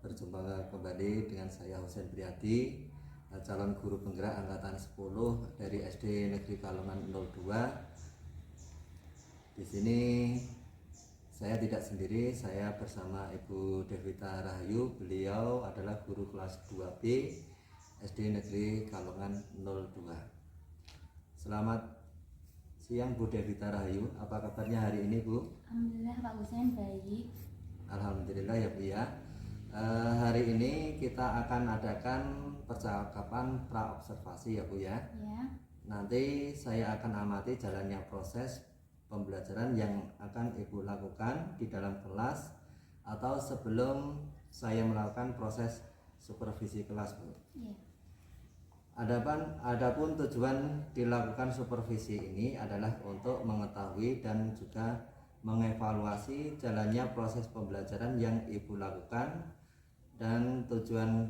Berjumpa kembali dengan saya Husain Priadi, calon guru penggerak angkatan 10 dari SD Negeri Kalongan 02. Di sini saya tidak sendiri, saya bersama Ibu Devita Rahayu. Beliau adalah guru kelas 2B SD Negeri Kalongan 02. Selamat siang Bu Devita Rahayu, apa kabarnya hari ini Bu? Alhamdulillah Pak Husain baik. Alhamdulillah ya Bu ya. Hari ini kita akan adakan percakapan pra-observasi ya Bu ya. Ya. Nanti saya akan amati jalannya proses pembelajaran yang akan Ibu lakukan di dalam kelas atau sebelum saya melakukan proses supervisi kelas Bu. Ya. Adapun tujuan dilakukan supervisi ini adalah untuk mengetahui dan juga mengevaluasi jalannya proses pembelajaran yang Ibu lakukan, dan tujuan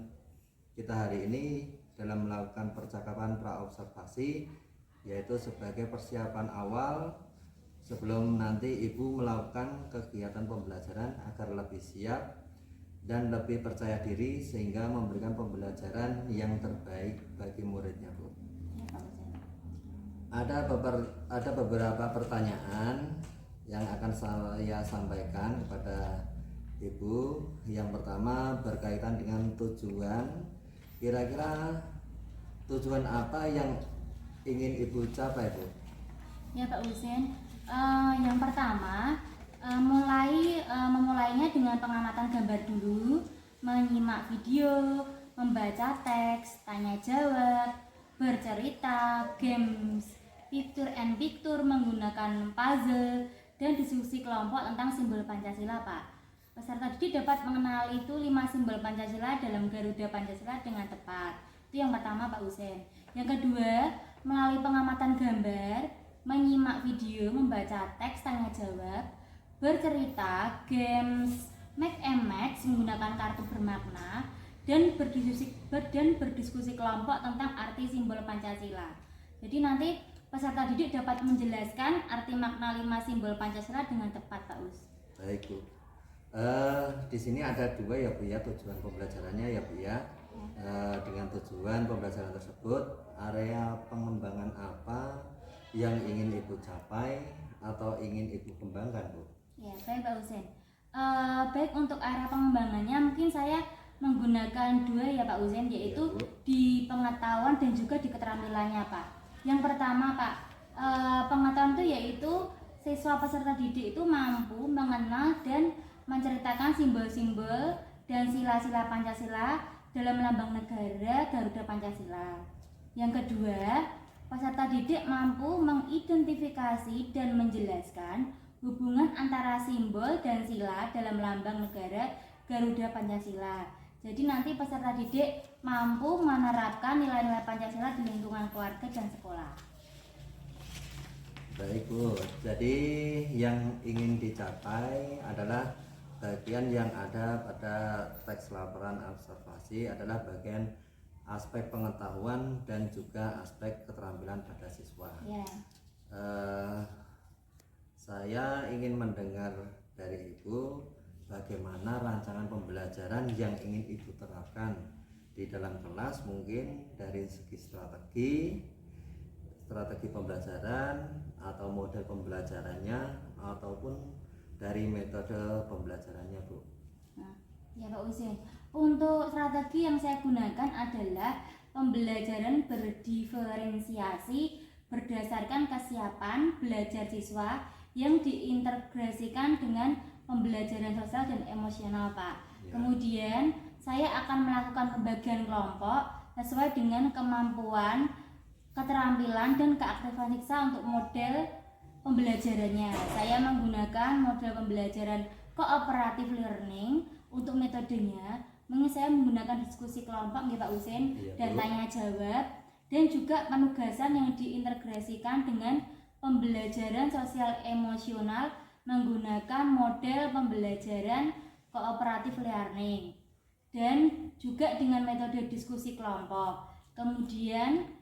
kita hari ini dalam melakukan percakapan pra-observasi yaitu sebagai persiapan awal sebelum nanti Ibu melakukan kegiatan pembelajaran agar lebih siap dan lebih percaya diri sehingga memberikan pembelajaran yang terbaik bagi muridnya Bu. Ya Pak Husain. Ada beberapa pertanyaan yang akan saya sampaikan kepada Ibu. Yang pertama berkaitan dengan tujuan. Kira-kira tujuan apa yang ingin Ibu capai Bu? Ya Pak Husain. Yang pertama memulainya dengan pengamatan gambar dulu, menyimak video, membaca teks, tanya jawab, bercerita, games, picture and picture menggunakan puzzle, dan diskusi kelompok tentang simbol Pancasila Pak. Peserta didik dapat mengenali 5 simbol Pancasila dalam Garuda Pancasila dengan tepat. Itu yang pertama Pak Husain. Yang kedua, melalui pengamatan gambar, menyimak video, membaca teks, tanya jawab, bercerita, games, make and match menggunakan kartu bermakna, dan berdiskusi kelompok tentang arti simbol Pancasila. Jadi nanti peserta didik dapat menjelaskan arti makna 5 simbol Pancasila dengan tepat Pak Us. Baik Bu. Di sini ada 2 ya Bu ya, tujuan pembelajarannya ya Bu ya. Dengan tujuan pembelajaran tersebut, area pengembangan apa yang ingin Ibu capai atau ingin Ibu kembangkan Bu? Ya baik Pak Husain. Baik, untuk area pengembangannya mungkin saya menggunakan 2 ya Pak Husain, yaitu Ya, di pengetahuan dan juga di keterampilannya Pak. Yang pertama Pak, pengetahuan itu yaitu siswa peserta didik itu mampu mengenal dan menceritakan simbol-simbol dan sila-sila Pancasila dalam lambang negara Garuda Pancasila. Yang kedua, peserta didik mampu mengidentifikasi dan menjelaskan hubungan antara simbol dan sila dalam lambang negara Garuda Pancasila. Jadi nanti peserta didik mampu menerapkan nilai-nilai Pancasila di lingkungan keluarga dan sekolah. Baik Bu, jadi yang ingin dicapai adalah bagian yang ada pada teks laporan observasi adalah bagian aspek pengetahuan dan juga aspek keterampilan pada siswa. Ya. Saya ingin mendengar dari Ibu bagaimana rancangan pembelajaran yang ingin Ibu terapkan di dalam kelas, mungkin dari segi strategi pembelajaran atau model pembelajarannya ataupun dari metode pembelajarannya Bu. Nah, ya Pak Husain. Untuk strategi yang saya gunakan adalah pembelajaran berdiferensiasi berdasarkan kesiapan belajar siswa yang diintegrasikan dengan pembelajaran sosial dan emosional Pak. Ya. Kemudian saya akan melakukan pembagian kelompok sesuai dengan kemampuan, keterampilan, dan keaktifan siswa untuk model pembelajarannya. Saya menggunakan model pembelajaran cooperative learning. Untuk metodenya, mungkin saya menggunakan diskusi kelompok Pak Husain, dan tanya jawab, dan juga penugasan yang diintegrasikan dengan pembelajaran sosial emosional menggunakan model pembelajaran cooperative learning, dan juga dengan metode diskusi kelompok. Kemudian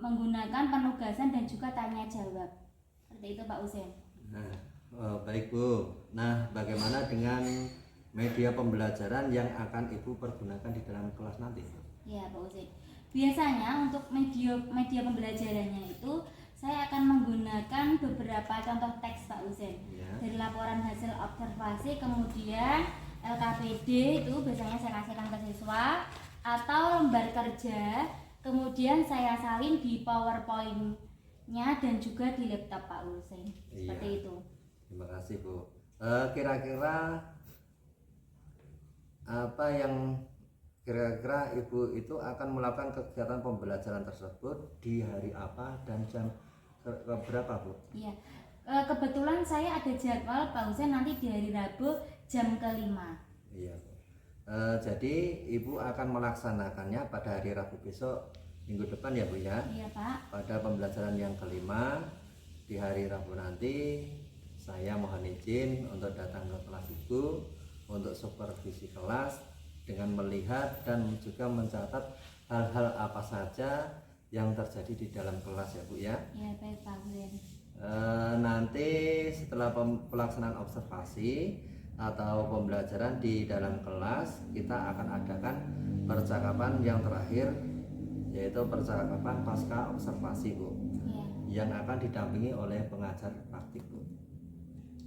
menggunakan penugasan dan juga tanya jawab. Seperti itu Pak Husain. Nah, baik Bu. Nah, bagaimana dengan media pembelajaran yang akan Ibu pergunakan di dalam kelas nanti? Ya, Pak Husin. Biasanya untuk media pembelajarannya itu saya akan menggunakan beberapa contoh teks, Pak Husin. Ya. Dari laporan hasil observasi, kemudian LKPD itu biasanya saya kasihkan ke siswa, atau lembar kerja, kemudian saya salin di PowerPoint-nya dan juga di laptop Pak Husin. Seperti Iya. itu. Terima kasih Bu. Kira-kira apa yang kira-kira Ibu itu akan melakukan kegiatan pembelajaran tersebut di hari apa dan jam berapa Bu? Iya. Kebetulan saya ada jadwal Pak Husin nanti di hari Rabu jam ke-5. Iya. Jadi Ibu akan melaksanakannya pada hari Rabu besok minggu depan ya Bu ya. Iya Pak. Pada pembelajaran yang kelima di hari Rabu nanti saya mohon izin untuk datang ke kelas Ibu untuk supervisi kelas dengan melihat dan juga mencatat hal-hal apa saja yang terjadi di dalam kelas ya Bu ya. Iya baik Pak Husin. Nanti setelah pelaksanaan observasi atau pembelajaran di dalam kelas, kita akan adakan percakapan yang terakhir, yaitu percakapan pasca observasi Bu, Iya. yang akan didampingi oleh pengajar praktik Bu.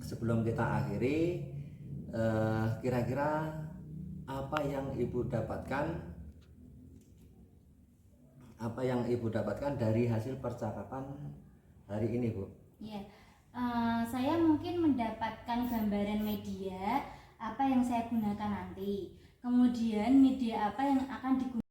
Sebelum kita akhiri, kira-kira apa yang Ibu dapatkan dari hasil percakapan hari ini Bu? Iya. Saya mungkin mendapatkan gambaran media apa yang saya gunakan nanti. Kemudian media apa yang akan digunakan